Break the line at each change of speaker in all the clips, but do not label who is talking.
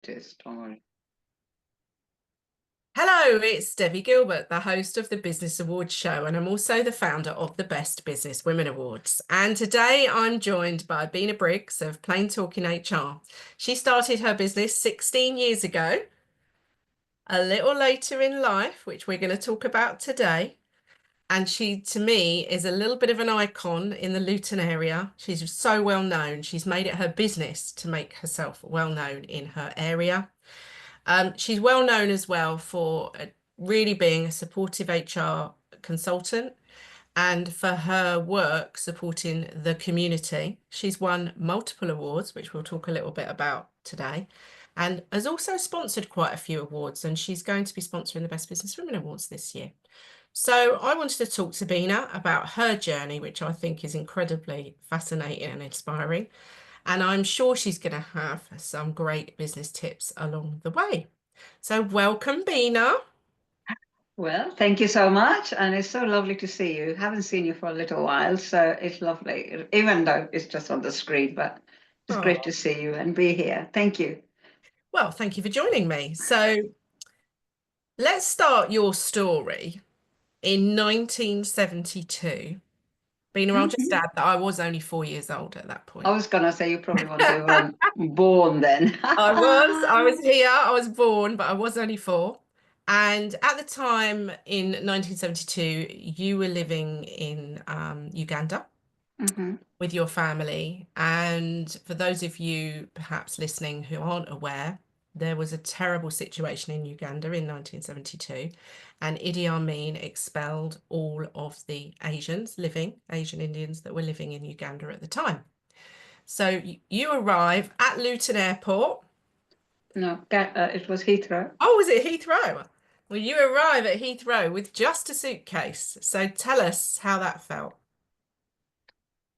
Just don't worry.
Hello, it's Debbie Gilbert, the host of the Business Awards show, and I'm also the founder of the Best Business Women Awards. And today I'm joined by Bina Briggs of Plain Talking HR. She started her business 16 years ago, a little later in life, which we're going to talk about today. And she, to me, is a little bit of an icon in the Luton area. She's so well known. She's made it her business to make herself well known in her area. She's well known as well for really being a supportive HR consultant and for her work supporting the community. She's won multiple awards, which we'll talk a little bit about today, and has also sponsored quite a few awards, and she's going to be sponsoring the Best Business Women Awards this year. So I wanted to talk to Bina about her journey, which I think is incredibly fascinating and inspiring. And I'm sure she's going to have some great business tips along the way. So welcome, Bina.
Well, thank you so much. And it's so lovely to see you. Haven't seen you for a little while, so it's lovely, even though it's just on the screen, but it's great
Oh,
to see you and be here. Thank you.
well, thank you for joining me. So let's start your story in 1972. Bina, I'll just
Mhm.
add that I was only 4 years old at that
I
point.
was gonna say you probably weren't even born then.
I was here, I was born, but I was only four. And at the time in 1972, you were living in Uganda
hmm
with your family. And for those of you perhaps listening who aren't aware, there was a terrible situation in Uganda in 1972, and Idi Amin expelled all of the Asian Indians that were living in Uganda at the time. So you arrive at Luton Airport.
No, it was Heathrow.
Oh, was it Heathrow? Well, you arrive at Heathrow with just a suitcase. So tell us how that felt.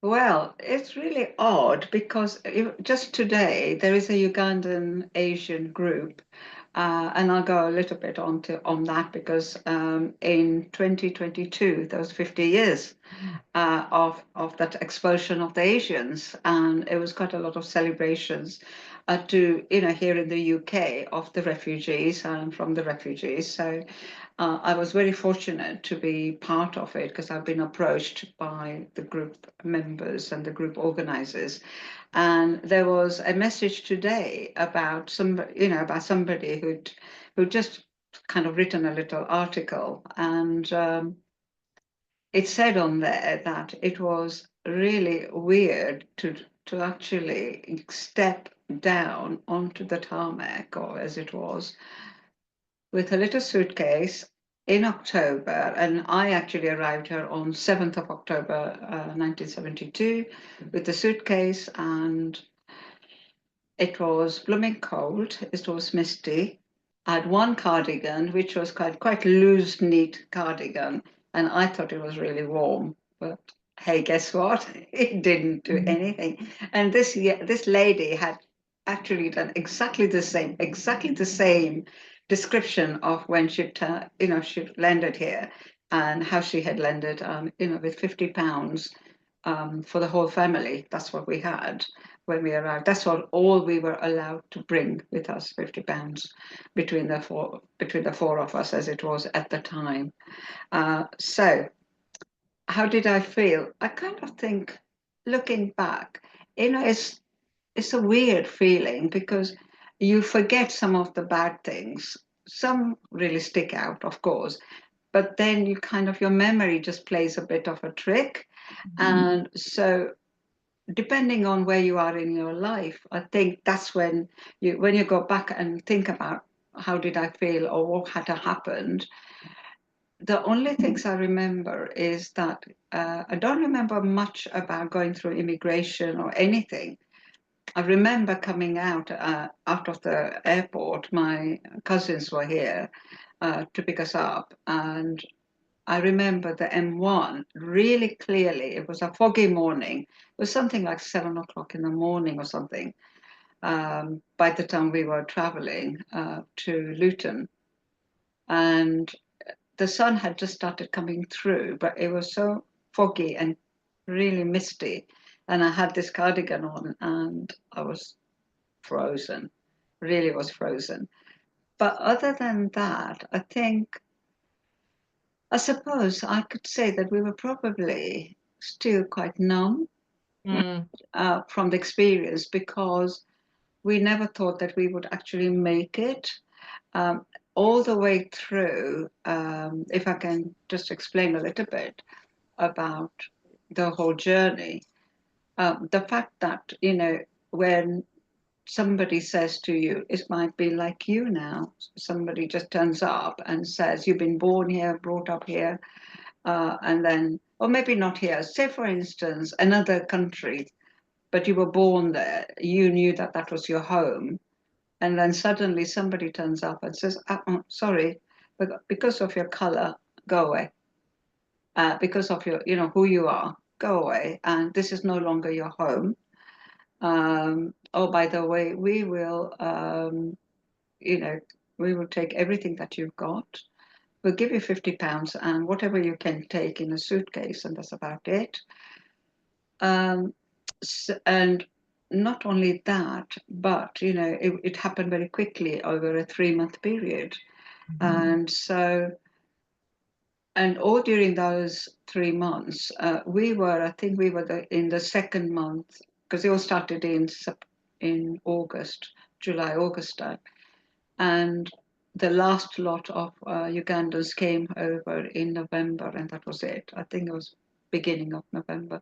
Well, it's really odd because just today there is a Ugandan Asian group, and I'll go a little bit on that because in 2022 there was 50 years of that expulsion of the Asians, and it was quite a lot of celebrations to here in the UK of the refugees and from the refugees. So I was very fortunate to be part of it because I've been approached by the group members and the group organizers. And there was a message today about about somebody who just kind of written a little article, and it said on there that it was really weird to actually step down onto the tarmac, or as it was, with a little suitcase in October, and I actually arrived here on 7th of October, 1972, with the suitcase, and it was blooming cold. It was misty. I had one cardigan, which was quite loose, neat cardigan, and I thought it was really warm. But hey, guess what? It didn't do anything. And this lady had actually done exactly the same description of when she landed here and how she had landed, with £50 for the whole family. That's what we had when we arrived. That's all we were allowed to bring with us, £50 between the four of us, as it was at the time. So how did I feel? I kind of think, looking back, it's a weird feeling because you forget some of the bad things. Some really stick out, of course, but then your memory just plays a bit of a trick. And so depending on where you are in your life, I think that's when you go back and think about how did I feel or what had happened. The only things I remember is that I don't remember much about going through immigration or anything. I remember coming out of the airport. My cousins were here to pick us up, and I remember the M1 really clearly. It was a foggy morning. It was something like 7 o'clock in the morning or something, by the time we were traveling to Luton. And the sun had just started coming through, but it was so foggy and really misty. And I had this cardigan on and I was frozen, really was frozen. But other than that, I suppose I could say that we were probably still quite numb
Mm.
from the experience, because we never thought that we would actually make it um, all the way through. If I can just explain a little bit about the whole journey, the fact that, when somebody says to you, it might be like you now, somebody just turns up and says, you've been born here, brought up here, and then, or maybe not here, say for instance, another country, but you were born there, you knew that that was your home, and then suddenly somebody turns up and says, sorry, but because of your color, go away. Because of your, who you are, go away. And this is no longer your home. Oh, by the way, you know, we will take everything that you've got. We'll give you £50 and whatever you can take in a suitcase, and that's about it. And not only that, but it happened very quickly over a 3-month period. And so, and all during those 3 months, I think we were in the second month, because it all started in August, July, August time. And the last lot of Ugandans came over in November, and that was it. I think it was beginning of November.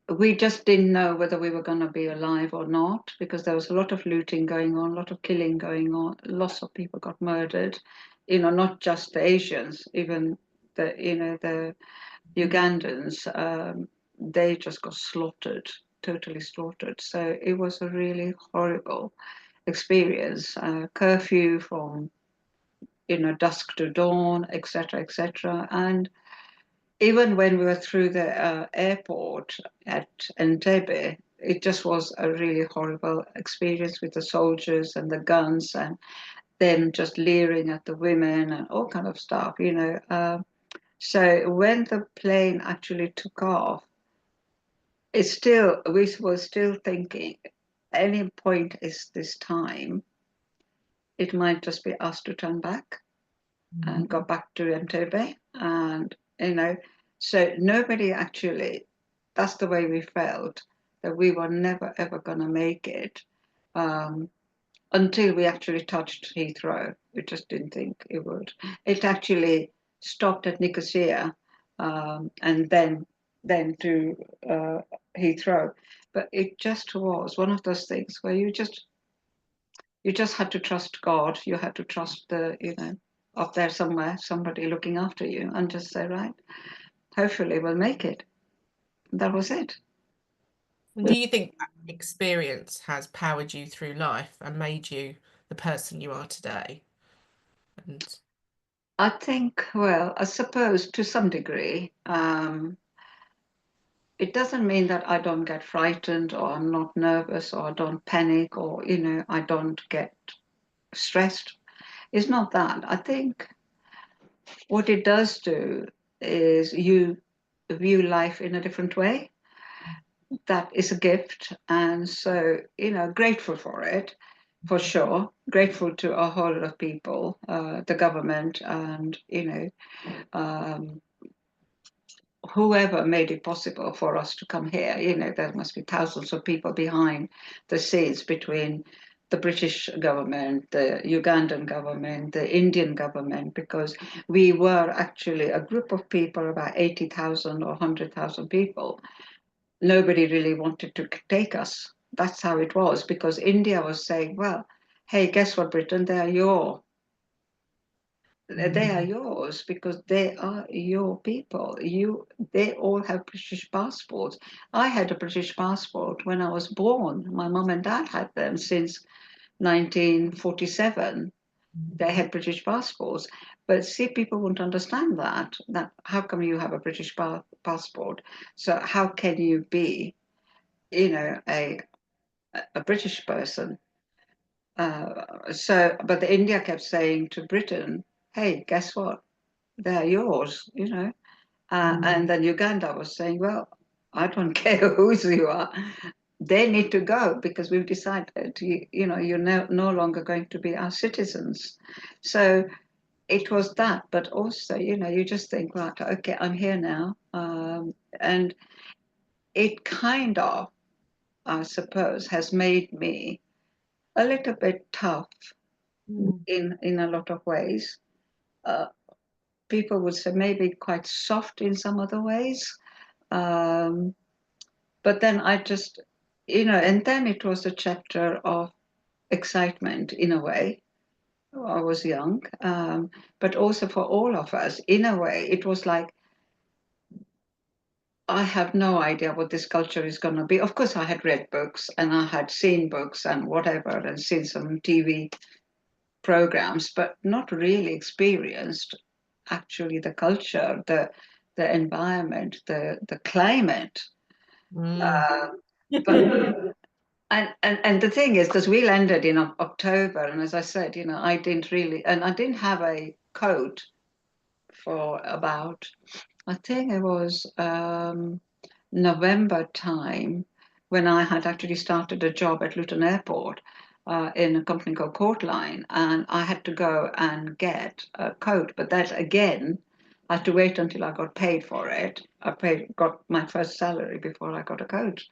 We just didn't know whether we were going to be alive or not, because there was a lot of looting going on, a lot of killing going on, lots of people got murdered, not just the Asians, even the Ugandans, they just got slaughtered, totally slaughtered. So it was a really horrible experience. Curfew from dusk to dawn, etc., etc. And even when we were through the airport at Entebbe, it just was a really horrible experience with the soldiers and the guns and them just leering at the women and all kind of stuff. So when the plane actually took off, we were still thinking, any point is this time, it might just be us to turn back and go back to Entebbe. And, so nobody actually, that's the way we felt, that we were never, ever going to make it until we actually touched Heathrow. We just didn't think it would. It actually stopped at Nicosia and then to Heathrow. But it just was one of those things where you just had to trust God. You had to trust up there somewhere, somebody looking after you, and just say, right, hopefully we'll make it. That was it.
And do you think that experience has powered you through life and made you the person you are today? And
I think, well, I suppose to some degree, it doesn't mean that I don't get frightened or I'm not nervous or I don't panic or, I don't get stressed. It's not that. I think what it does do is you view life in a different way. That is a gift. And so, grateful for it, for sure. Grateful to a whole lot of people, the government and, um, whoever made it possible for us to come here. There must be thousands of people behind the scenes between the British government, the Ugandan government, the Indian government, because we were actually a group of people, about 80,000 or 100,000 people. Nobody really wanted to take us. That's how it was, because India was saying, well, hey, guess what, Britain, they are yours because they are your people. They all have British passports. I had a British passport when I was born. My mum and dad had them since 1947. They had British passports. But see, people won't understand that how come you have a British passport? So how can you be, a British person? But the India kept saying to Britain, hey, guess what? They're yours. And then Uganda was saying, well, I don't care whose you are. they need to go because we've decided, you're no longer going to be our citizens. So it was that, but also, you just think, right, okay, I'm here now. And it kind of, I suppose, has made me a little bit tough in a lot of ways. Uh, People would say maybe quite soft in some other ways. But then I just, and then it was a chapter of excitement in a way. I was young, but also for all of us, in a way, it was like, I have no idea what this culture is going to be. Of course, I had read books and I had seen books and whatever, and seen some TV programs, but not really experienced actually the culture, the environment, the climate. Uh, but and the thing is, because we landed in October, and as I said, I didn't really, and I didn't have a coat for about, I think it was November time, when I had actually started a job at Luton Airport in a company called Courtline, and I had to go and get a coat. But that again, I had to wait until I got paid for it. Got my first salary before I got a coat.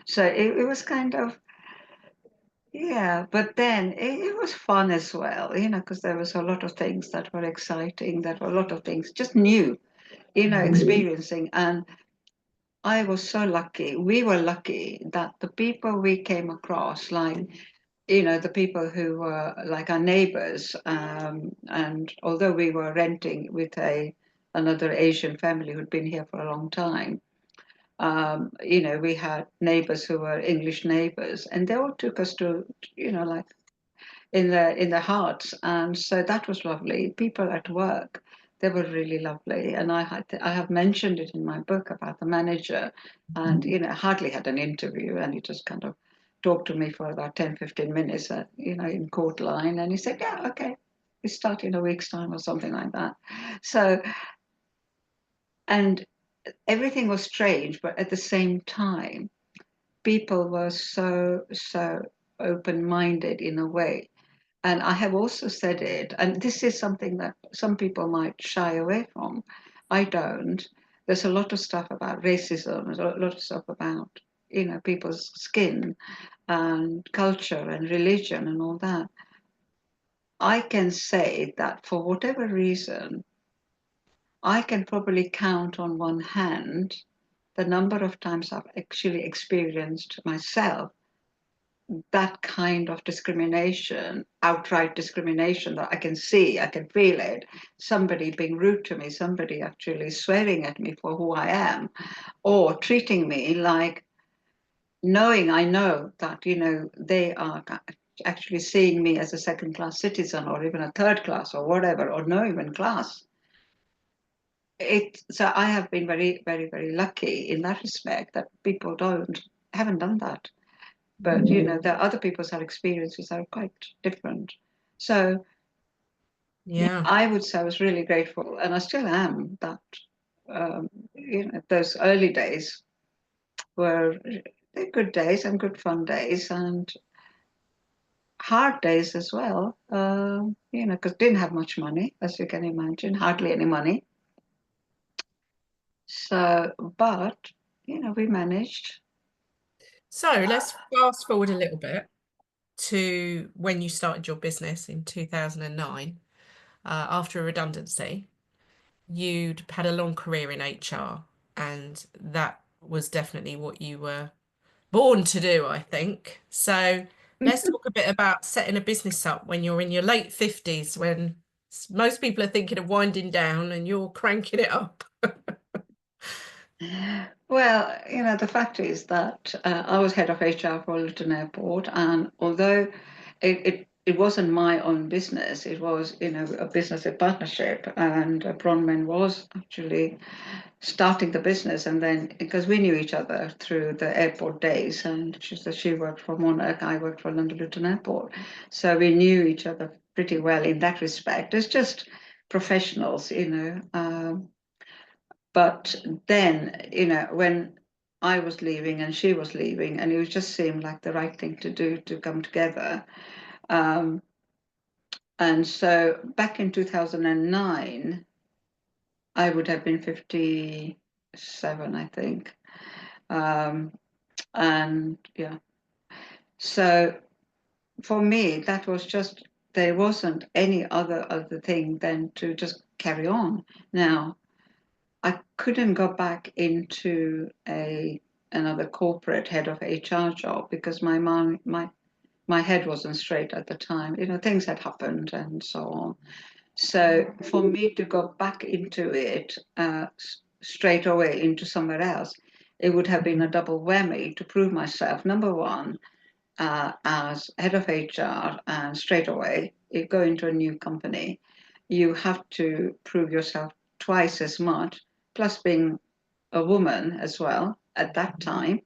So it was kind of, yeah, but then it was fun as well, because there was a lot of things that were exciting, that were a lot of things just new, experiencing. And I was so lucky. We were lucky that the people we came across, like, the people who were like our neighbors, and although we were renting with another Asian family who'd been here for a long time, we had neighbors who were English neighbors, and they all took us to, like in the hearts, and so that was lovely. People at work, they were really lovely, and I have mentioned it in my book about the manager, and hardly had an interview, and he just kind of talked to me for about 10-15 minutes, in Court Line, and he said, yeah, okay, we start in a week's time or something like that. So, and everything was strange, but at the same time, people were so open-minded in a way. And I have also said it, and this is something that some people might shy away from. I don't. There's a lot of stuff about racism, there's a lot of stuff about, people's skin and culture and religion and all that. I can say that for whatever reason, I can probably count on one hand the number of times I've actually experienced myself that kind of discrimination, outright discrimination, that I can see, I can feel it. Somebody being rude to me, somebody actually swearing at me for who I am, or treating me like, I know that, they are actually seeing me as a second-class citizen, or even a third class, or whatever, or no even class. So I have been very, very, very lucky in that respect, that people haven't done that. But the other people's experiences are quite different. So
Yeah.
I would say I was really grateful, and I still am, that those early days were good days and good fun days, and hard days as well. Because didn't have much money, as you can imagine, hardly any money. So, but we managed.
So let's fast forward a little bit to when you started your business in 2009, after a redundancy. You'd had a long career in HR, and that was definitely what you were born to do, I think. So let's talk a bit about setting a business up when you're in your late 50s, when most people are thinking of winding down and you're cranking it up.
Well, the fact is that I was head of HR for Luton Airport, and although it wasn't my own business, it was, a business in partnership, and Bronwyn was actually starting the business, and then, because we knew each other through the airport days, and she worked for Monarch, I worked for London Luton Airport, so we knew each other pretty well in that respect. It's just professionals. But then, when I was leaving and she was leaving, and it just seemed like the right thing to do to come together. Um, and so back in 2009, I would have been 57, I think. Um, and yeah, so for me, that was just, there wasn't any other thing than to just carry on. Now, I couldn't go back into another corporate head of HR job because my head wasn't straight at the time. Things had happened and so on. So for me to go back into it straight away into somewhere else, it would have been a double whammy to prove myself. Number one, as head of HR, and straight away you go into a new company, you have to prove yourself twice as much, plus being a woman as well at that time.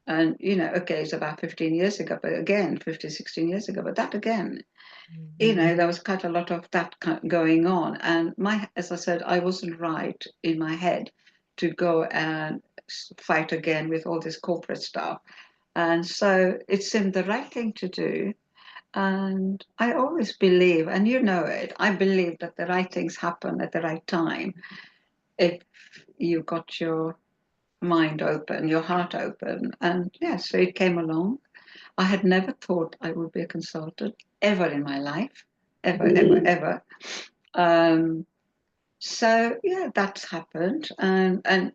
And, okay, it's about 15 years ago, but again, 15, 16 years ago, but that again, there was quite a lot of that going on. And as I said, I wasn't right in my head to go and fight again with all this corporate stuff. And so it seemed the right thing to do. And I always believe, and you know it, I believe that the right things happen at the right time if you got your mind open, your heart open. And yeah, so it came along. I had never thought I would be a consultant ever in my life, ever, ever, ever. So yeah, that's happened. And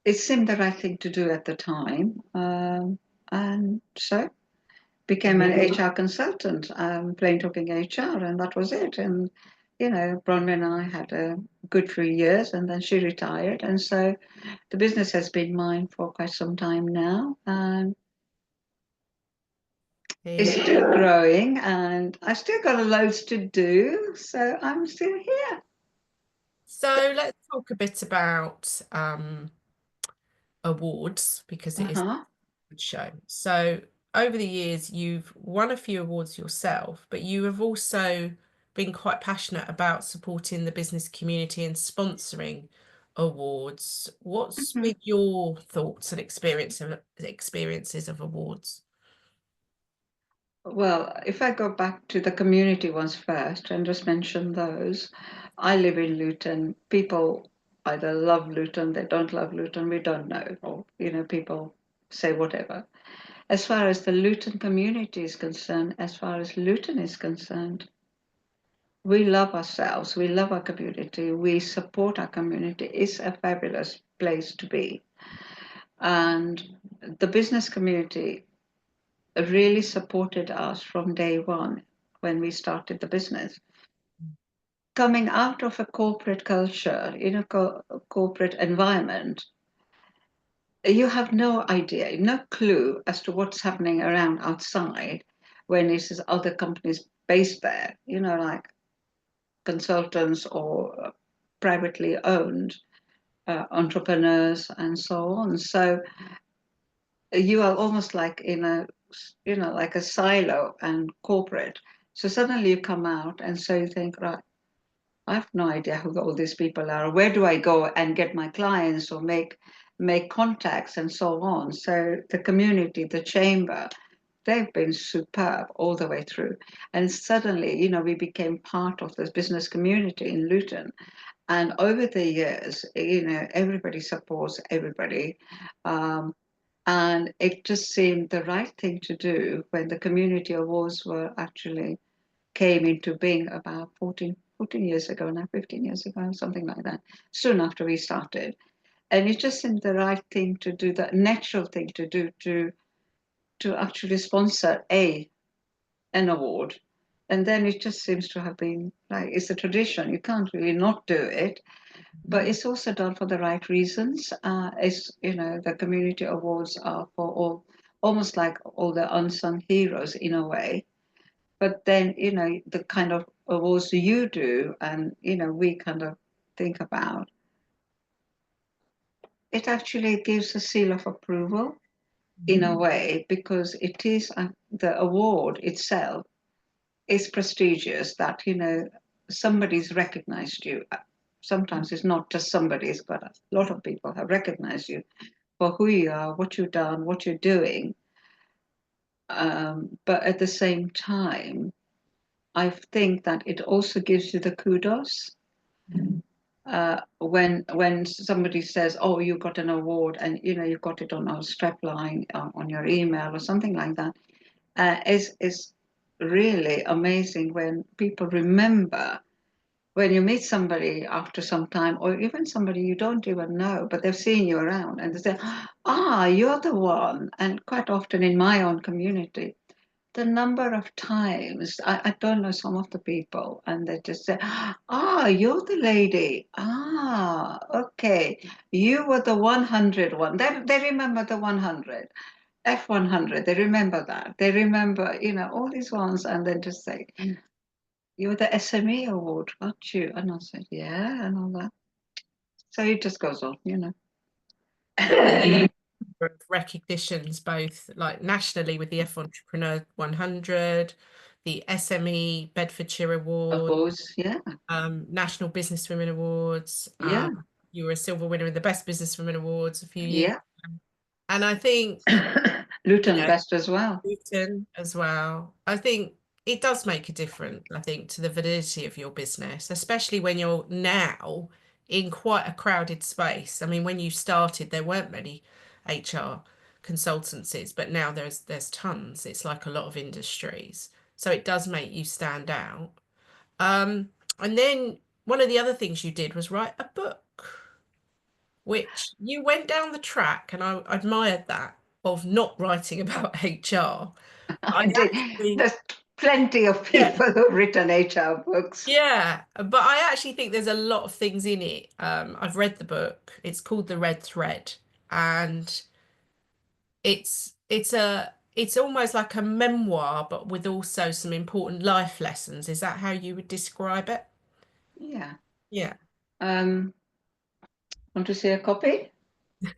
it seemed the right thing to do at the time. And so became an HR consultant, plain talking HR, and that was it. And Bronwyn and I had a good 3 years, and then she retired, and so the business has been mine for quite some time now, and it's still growing, and I've still got loads to do, so I'm still here.
So let's talk a bit about awards, because it is a good show. So over the years, you've won a few awards yourself, but you have also been quite passionate about supporting the business community and sponsoring awards. What's been your thoughts and experiences of awards?
Well, if I go back to the community ones first and just mention those, I live in Luton. People either love Luton, they don't love Luton, we don't know, or people say whatever. As far as the Luton community is concerned, as far as Luton is concerned, we love ourselves, we love our community, we support our community. It's a fabulous place to be. And the business community really supported us from day one when we started the business. Coming out of a corporate culture, corporate environment, you have no idea, no clue as to what's happening around outside when there's other companies based there, like consultants or privately owned entrepreneurs and so on. So you are almost like in a, like a silo and corporate. So suddenly you come out, and so you think, right, I have no idea who all these people are. Where do I go and get my clients or make contacts and so on? So the community, the chamber, they've been superb all the way through. And suddenly, we became part of this business community in Luton. And over the years, everybody supports everybody. And it just seemed the right thing to do when the community awards were actually came into being about 14 years ago now, 15 years ago, something like that, soon after we started. And it just seemed the right thing to do, the natural thing to do, to actually sponsor an award. And then it just seems to have been like, it's a tradition. You can't really not do it. But it's also done for the right reasons. The community awards are for all, almost like all the unsung heroes in a way. But then, the kind of awards you do and, we kind of think about, it actually gives a seal of approval in a way, because it is the award itself is prestigious, that, somebody's recognized you. Sometimes it's not just somebody's, but a lot of people have recognized you for who you are, what you've done, what you're doing. But at the same time, I think that it also gives you the kudos. When somebody says, "Oh, you got an award," and you got it on a strapline on your email or something like that, is really amazing when people remember. When you meet somebody after some time, or even somebody you don't even know, but they've seen you around, and they say, "Ah, you're the one." And quite often in my own community, the number of times I don't know some of the people, and they just say, "Ah, you're the lady. Ah, okay. You were the 100 one." They remember the 100, F100. They remember that. They remember, all these ones, and then just say, "You're the SME award, aren't you?" And I said, "Yeah," and all that. So it just goes on.
Yeah, of recognitions, both like nationally with the F Entrepreneur 100, the SME Bedfordshire Award,
Awards, yeah,
National Business Women Awards.
yeah,
You were a silver winner in the Best Business Women Awards a few years
yeah.
ago. And I think, you
Luton
know,
Best as well.
Luton as well. I think it does make a difference, I think, to the validity of your business, especially when you're now in quite a crowded space. I mean, when you started, there weren't many HR consultancies, but now there's tons. It's like a lot of industries. So it does make you stand out. Um, and then one of the other things you did was write a book, which you went down the track, and I admired that, of not writing about HR. I
I did.
actually,
There's plenty of
yeah,
people who've written HR books.
yeah, but I actually think there's a lot of things in it. I've read the book. It's called The Red Thread, and it's almost like a memoir, but with also some important life lessons. Is that how you would describe it?
Yeah.
Yeah.
Um, want to see a copy?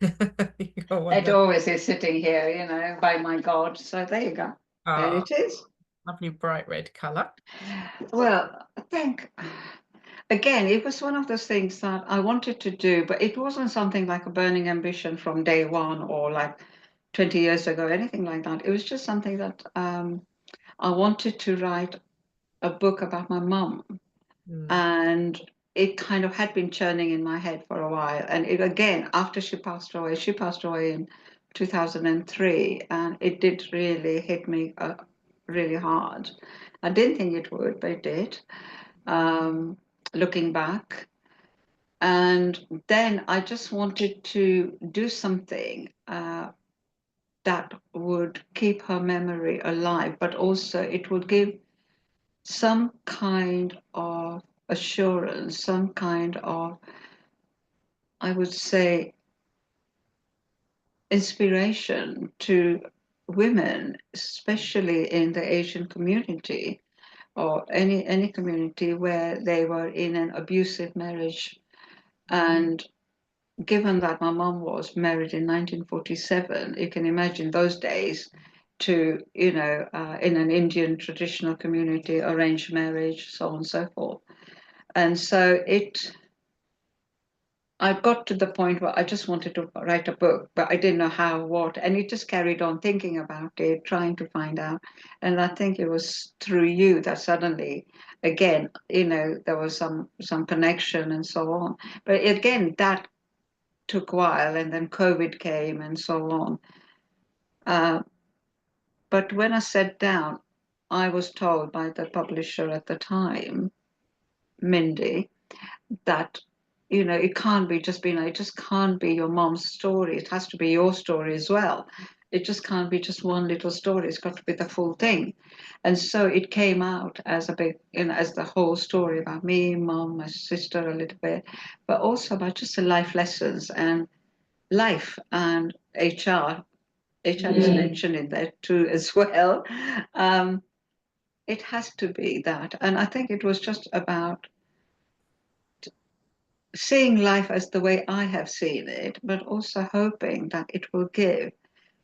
You got one
It
there.
always is sitting here, by my God. So there you go. There
Ah,
it is.
lovely bright red colour.
Well, I think, again, it was one of those things that I wanted to do, but it wasn't something like a burning ambition from day one or like 20 years ago, anything like that. It was just something that I wanted to write a book about my mum.
Mm,
And it kind of had been churning in my head for a while. And it again, after she passed away in 2003, and it did really hit me really hard. I didn't think it would, but it did. Um, Looking back. And then I just wanted to do something that would keep her memory alive, but also it would give some kind of assurance, some kind of, I would say, inspiration to women, especially in the Asian community or any community where they were in an abusive marriage. And given that my mom was married in 1947, you can imagine those days to, in an Indian traditional community, arranged marriage, so on and so forth. And so I got to the point where I just wanted to write a book, but I didn't know how, what, and it just carried on thinking about it, trying to find out. And I think it was through you that suddenly, again, there was some connection and so on. But again, that took a while, and then COVID came and so on. Uh, but when I sat down, I was told by the publisher at the time, Mindy, that it can't be just being, it just can't be your mom's story. It has to be your story as well. It just can't be just one little story. It's got to be the full thing. And so it came out as a big, as the whole story about me, mom, my sister a little bit, but also about just the life lessons and life and HR. HR is mentioned in there too as well. Um, it has to be that. And I think it was just about seeing life as the way I have seen it, but also hoping that it will give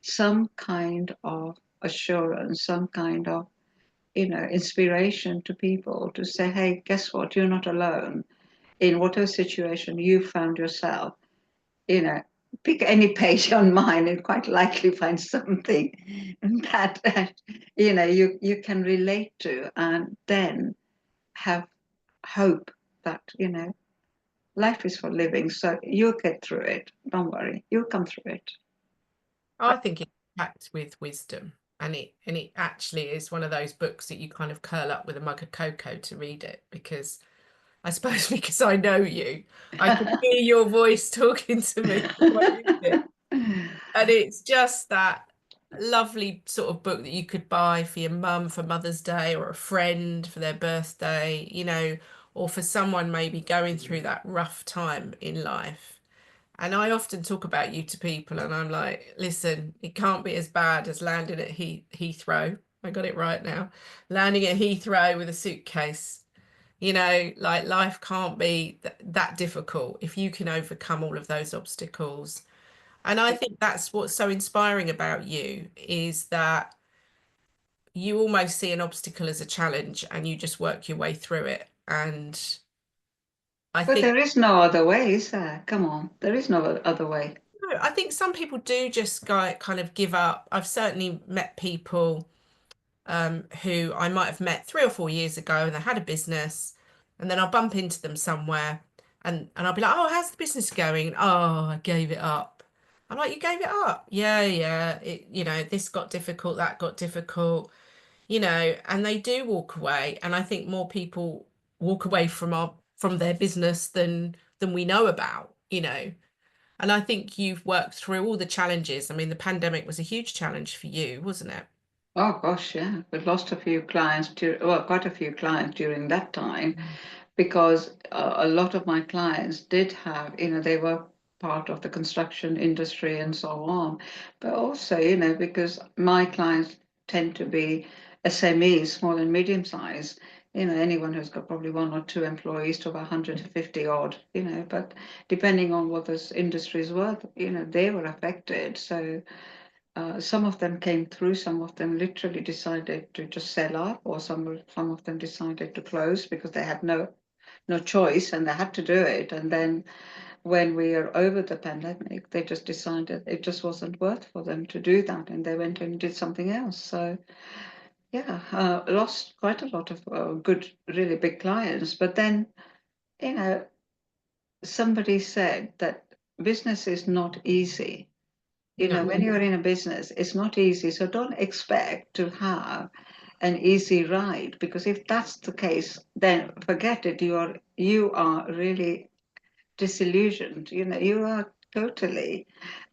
some kind of assurance, some kind of, inspiration to people to say, hey, guess what? You're not alone in whatever situation you found yourself. You know, pick any page on mine and quite likely find something that you can relate to, and then have hope that life is for living. So you'll get through it. Don't worry, you'll come through it.
I think it's packed with wisdom, and it actually is one of those books that you kind of curl up with a mug of cocoa to read it, because I suppose because I know you, I can hear your voice talking to me when I read it. And it's just that lovely sort of book that you could buy for your mum for Mother's Day, or a friend for their birthday, or for someone maybe going through that rough time in life. And I often talk about you to people, and I'm like, listen, it can't be as bad as landing at Heathrow. I got it right now. Landing at Heathrow with a suitcase. Like, life can't be that difficult if you can overcome all of those obstacles. And I think that's what's so inspiring about you, is that you almost see an obstacle as a challenge and you just work your way through it. And I
But
think
there is no other way, is there? Come on, there is no other way.
no, I think some people do just kind of give up. I've certainly met people who I might have met 3 or 4 years ago, and they had a business, and then I'll bump into them somewhere, and I'll be like, "Oh, how's the business going?" "Oh, I gave it up." I'm like, "You gave it up?" "Yeah, yeah. This got difficult, that got difficult, and they do walk away. And I think more people walk away from their business than we know about. And I think you've worked through all the challenges. I mean, the pandemic was a huge challenge for you, wasn't it?
Oh gosh, yeah. We lost a few clients, well, quite a few clients during that time, because a lot of my clients did have, they were part of the construction industry and so on. But also, because my clients tend to be SMEs, small and medium size, anyone who's got probably one or two employees to about 150 odd, but depending on what those industries were, they were affected. So some of them came through, some of them literally decided to just sell up, or some of them decided to close because they had no choice and they had to do it. And then when we are over the pandemic, they just decided it just wasn't worth for them to do that, and they went and did something else. So yeah, lost quite a lot of good, really big clients. But then, you know, somebody said that business is not easy.
No.
When you're in a business, it's not easy. So don't expect to have an easy ride, because if that's the case, then forget it. You are really disillusioned. You are totally,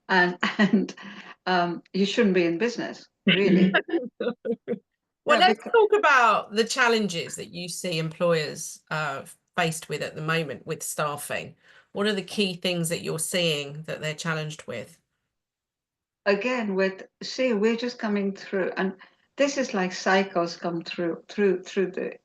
and you shouldn't be in business, really.
Well,
Yeah,
let's
because
talk about the challenges that you see employers faced with at the moment with staffing. What are the key things that you're seeing that they're challenged with?
again, we're just coming through, and this is like cycles come through the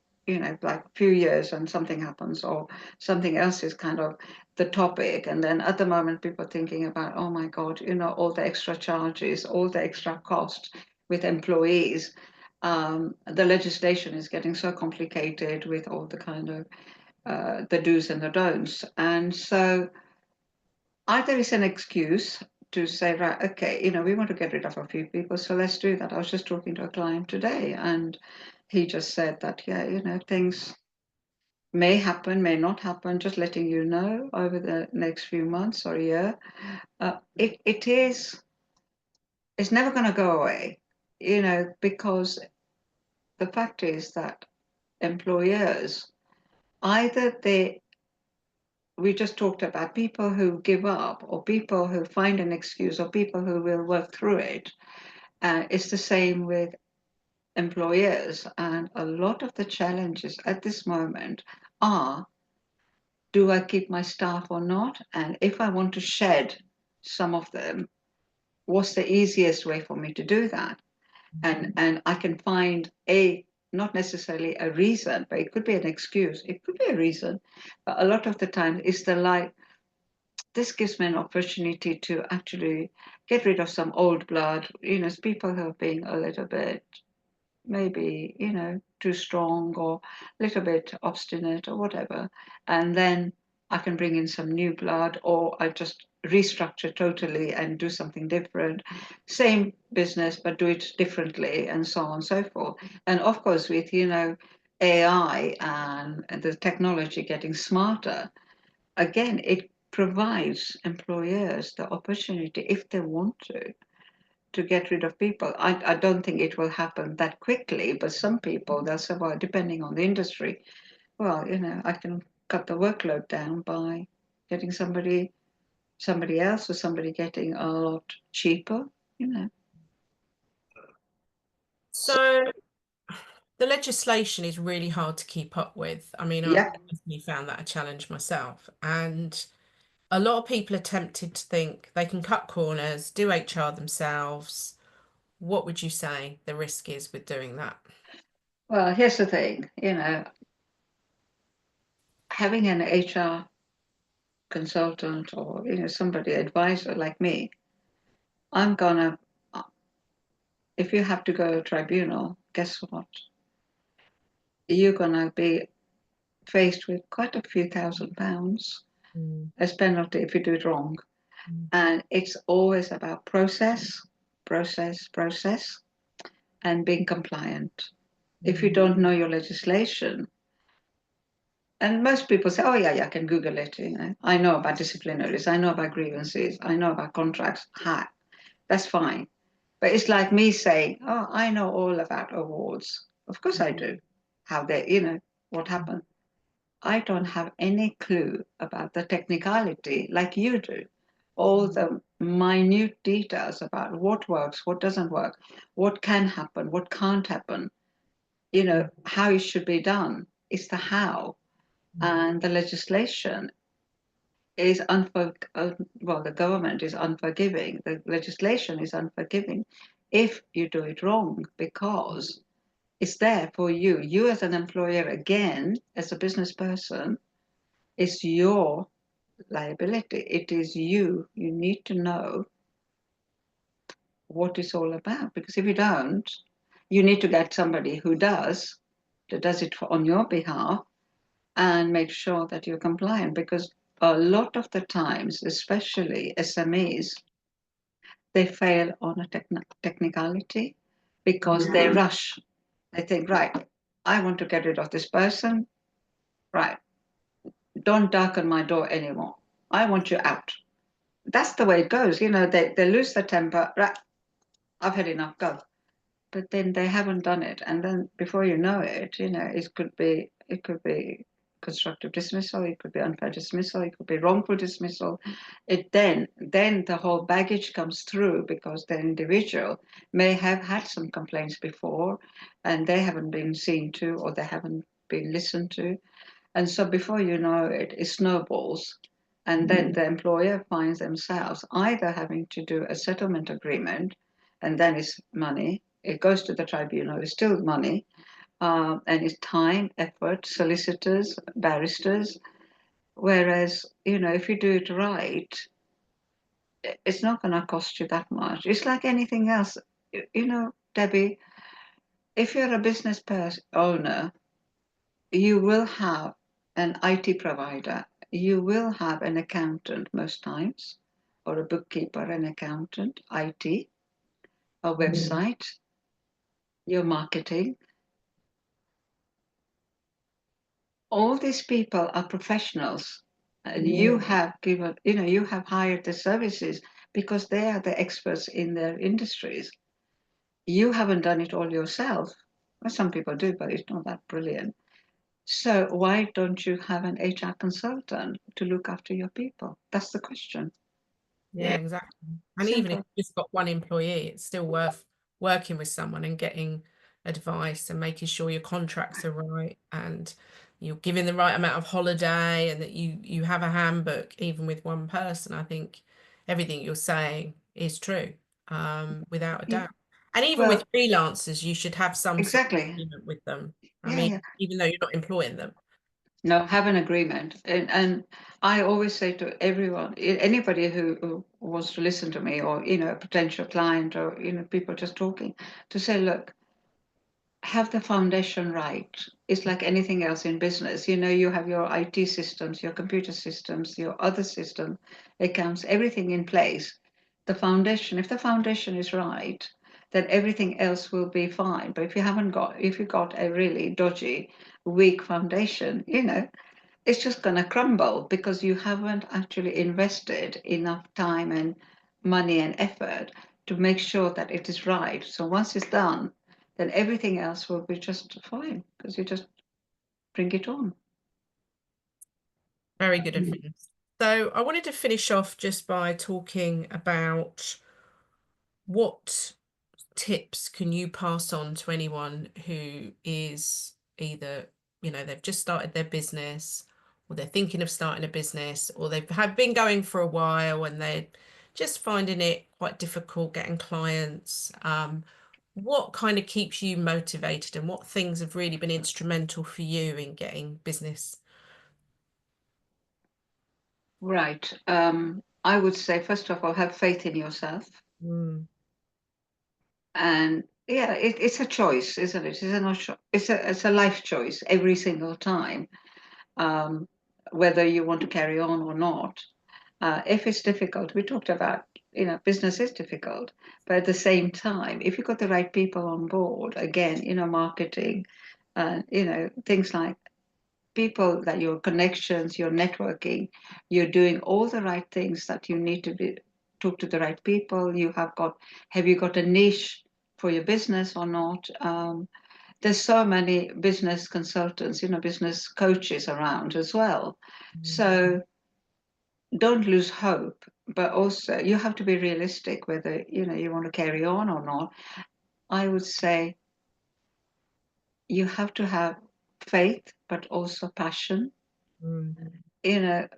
like few years, and something happens or something else is kind of the topic, and then at the moment people are thinking about, oh my god, all the extra charges, all the extra costs with employees. The legislation is getting so complicated with all the kind of the do's and the don'ts, and so either it's an excuse to say, right, okay, we want to get rid of a few people, so let's do that. I was just talking to a client today, and he just said that, yeah, things may happen, may not happen, just letting you know over the next few months or a year. It's never going to go away, because the fact is that employers, either we just talked about people who give up, or people who find an excuse, or people who will work through it. It's the same with employers. And a lot of the challenges at this moment are, do I keep my staff or not? And if I want to shed some of them, what's the easiest way for me to do that? And I can find not necessarily a reason, but it could be an excuse. It could be a reason. But a lot of the time it's the like, this gives me an opportunity to actually get rid of some old blood, it's people who are being a little bit, maybe, too strong, or a little bit obstinate or whatever. And then I can bring in some new blood, or I just restructure totally and do something different. Same business, but do it differently, and so on and so forth. And of course, with, AI and the technology getting smarter, again, it provides employers the opportunity, if they want to get rid of people. I don't think it will happen that quickly, but some people, they'll say, well, depending on the industry, well, I can cut the workload down by getting somebody else, or somebody getting a lot cheaper, So,
So the legislation is really hard to keep up with. I mean, I
yeah.
definitely found that a challenge myself. And a lot of people are tempted to think they can cut corners, do HR themselves. What would you say the risk is with doing that?
Well, here's the thing, having an HR consultant, or, somebody advisor like me, I'm gonna, if you have to go to tribunal, guess what? You're gonna be faced with quite a few £1,000
Mm,
as penalty if you do it wrong.
mm,
And it's always about process, and being compliant. If you
mm,
don't know your legislation, and most people say, oh, yeah, I can Google it. I know about disciplinaries, I know about grievances, I know about contracts. Ha, that's fine. But it's like me saying, oh, I know all about awards. Of course I do. How they, what happened. I don't have any clue about the technicality like you do. All the minute details about what works, what doesn't work, what can happen, what can't happen, how it should be done. It's the how. And the legislation is well, the government is unforgiving. The legislation is unforgiving if you do it wrong, because it's there for you. You as an employer, again, as a business person, it's your liability. It is you. You need to know what it's all about, because if you don't, you need to get somebody who does, that does it on your behalf, and make sure that you're compliant, because a lot of the times, especially SMEs, they fail on a technicality because they rush. They think, right, I want to get rid of this person. Right, don't darken my door anymore. I want you out. That's the way it goes. They lose their temper. Right, I've had enough, go. But then they haven't done it. And then before you know it, it could be constructive dismissal, it could be unfair dismissal, it could be wrongful dismissal. Then the whole baggage comes through, because the individual may have had some complaints before, and they haven't been seen to, or they haven't been listened to. And so before you know it, it snowballs. And then the employer finds themselves either having to do a settlement agreement, and then it's money. It goes to the tribunal, it's still money, and it's time, effort, solicitors, barristers. Whereas, if you do it right, it's not going to cost you that much. It's like anything else. Debbie, if you're a business owner, you will have an IT provider, you will have an accountant most times, or a bookkeeper, an accountant, IT, a website, your marketing. All these people are professionals, and you have given, you have hired the services because they are the experts in their industries. You haven't done it all yourself. Well, some people do, but it's not that brilliant. So why don't you have an HR consultant to look after your people? That's the question.
Yeah, exactly. And even if
Simple.
you've just got one employee, it's still worth working with someone and getting advice and making sure your contracts are right and you're giving the right amount of holiday and that you have a handbook even with one person. I think everything you're saying is true, without a
Yeah.
doubt. And even
Well,
with freelancers, you should have some sort of
exactly.
agreement with them. I
Yeah,
mean,
yeah.
even though you're not employing them.
No, have an agreement. And I always say to everyone, anybody who wants to listen to me, or, a potential client, or, people just talking, to say, look, have the foundation right. It's like anything else in business. You know, you have your IT systems, your computer systems, your other system, accounts, everything in place. The foundation, if the foundation is right, then everything else will be fine. But if you got a really dodgy, weak foundation, you know, it's just going to crumble because you haven't actually invested enough time and money and effort to make sure that it is right. So once it's done, then everything else will be just fine because you just bring it on.
Very good advice. So I wanted to finish off just by talking about what tips can you pass on to anyone who is either, they've just started their business, or they're thinking of starting a business, or have been going for a while and they're just finding it quite difficult getting clients. What kind of keeps you motivated, and what things have really been instrumental for you in getting business?
Right. I would say, first of all, have faith in yourself.
Mm,
And yeah, it's a choice, isn't it? It's a life choice every single time, um, whether you want to carry on or not. If it's difficult, we talked about, business is difficult, but at the same time, if you've got the right people on board, again, marketing, things like people that your connections, your networking, you're doing all the right things that you need to be, talk to the right people. Have you got a niche for your business or not? There's so many business consultants, business coaches around as well. So don't lose hope, but also you have to be realistic whether you want to carry on or not. I would say you have to have faith but also passion,
mm,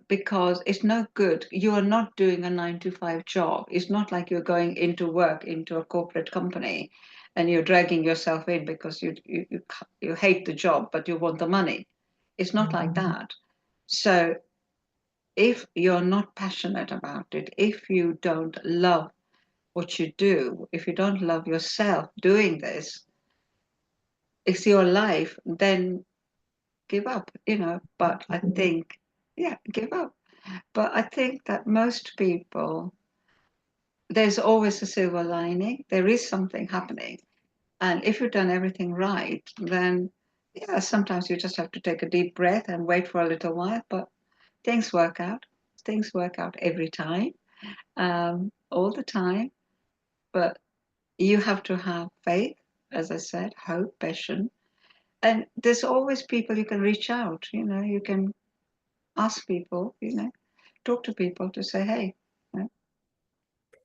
because it's no good. You are not doing a 9 to 5 job. It's not like you're going into work into a corporate company and you're dragging yourself in because you hate the job but you want the money. It's not like that. So if you're not passionate about it, if you don't love what you do, if you don't love yourself doing this, it's your life, then give up, But I think, yeah, give up. But I think that most people, there's always a silver lining. There is something happening. And if you've done everything right, then yeah, sometimes you just have to take a deep breath and wait for a little while, but things work out. Things work out every time, all the time. But you have to have faith, as I said, hope, passion. And there's always people you can reach out, you can ask people, talk to people to say, hey,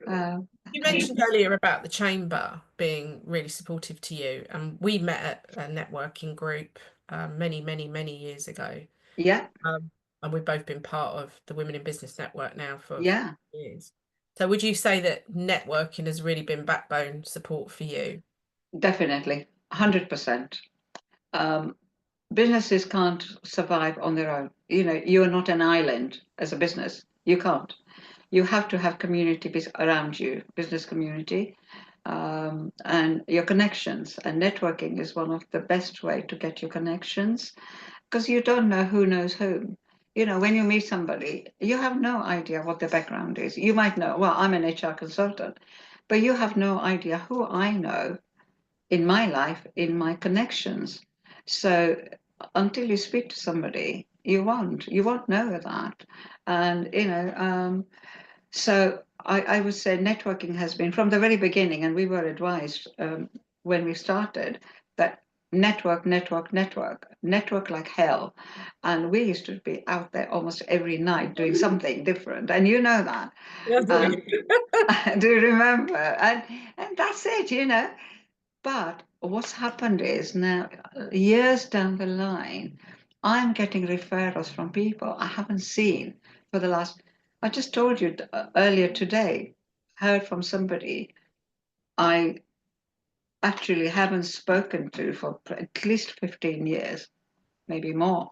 uh,
You
have you,
mentioned earlier about the chamber being really supportive to you, and we met at a networking group many, many, many years ago.
yeah,
And we've both been part of the Women in Business Network now for
yeah,
years. So would you say that networking has really been backbone support for you?
definitely, 100%. Um, Businesses can't survive on their own. You're not an island as a business. You can't. You have to have community around you, business community, and your connections. And networking is one of the best way to get your connections because you don't know who knows whom. When you meet somebody, you have no idea what their background is. You might know, well, I'm an HR consultant, but you have no idea who I know in my life, in my connections. So until you speak to somebody, you won't know that. And so I would say networking has been from the very beginning, and we were advised when we started that network like hell. And we used to be out there almost every night doing something different, and you know that.
Yes,
Um, I do remember, and that's it. But what's happened is now, years down the line, I'm getting referrals from people I haven't seen for the last. I just told you earlier today, heard from somebody I actually haven't spoken to for at least 15 years, maybe more.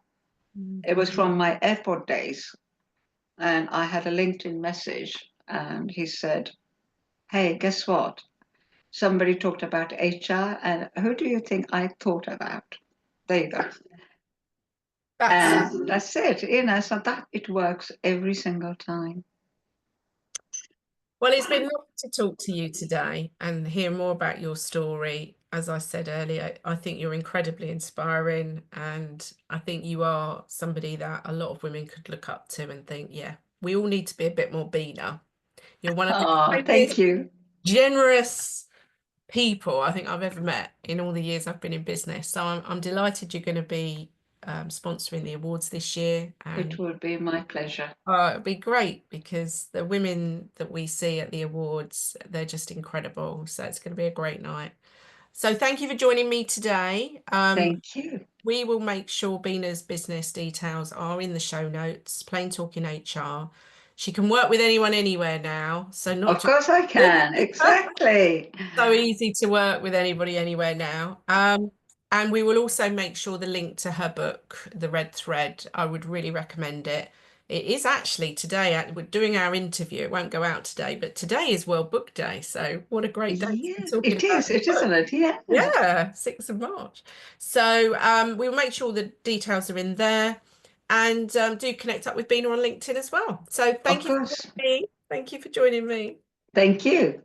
It was from my airport days, and I had a LinkedIn message, and he said, "Hey, guess what? somebody talked about HR, and who do you think I thought about? There you go. And that's it, so that it works every single time.
Well, it's been lovely to talk to you today and hear more about your story. As I said earlier, I think you're incredibly inspiring, and I think you are somebody that a lot of women could look up to and think, yeah, we all need to be a bit more Bina. You're one of the
Thank you.
generous people I think I've ever met in all the years I've been in business. So I'm delighted you're going to be sponsoring the awards this year. And
it would be my pleasure.
it'd be great because the women that we see at the awards, they're just incredible. So it's going to be a great night. So thank you for joining me today.
Thank you.
We will make sure Bina's business details are in the show notes, Plain Talking HR. She can work with anyone anywhere now. So not
Of course I can. Exactly.
So easy to work with anybody anywhere now. And we will also make sure the link to her book, The Red Thread, I would really recommend it. It is actually today, we're doing our interview. It won't go out today, but today is World Book Day. So what a great day to be
Yes,
talking
it
about
is.
your
It
book.
isn't it? Yeah.
Yeah, 6th of March. So we'll make sure the details are in there, and do connect up with Bina on LinkedIn as well. So thank
Of
you for
course.
joining me. Thank you for joining me.
Thank you.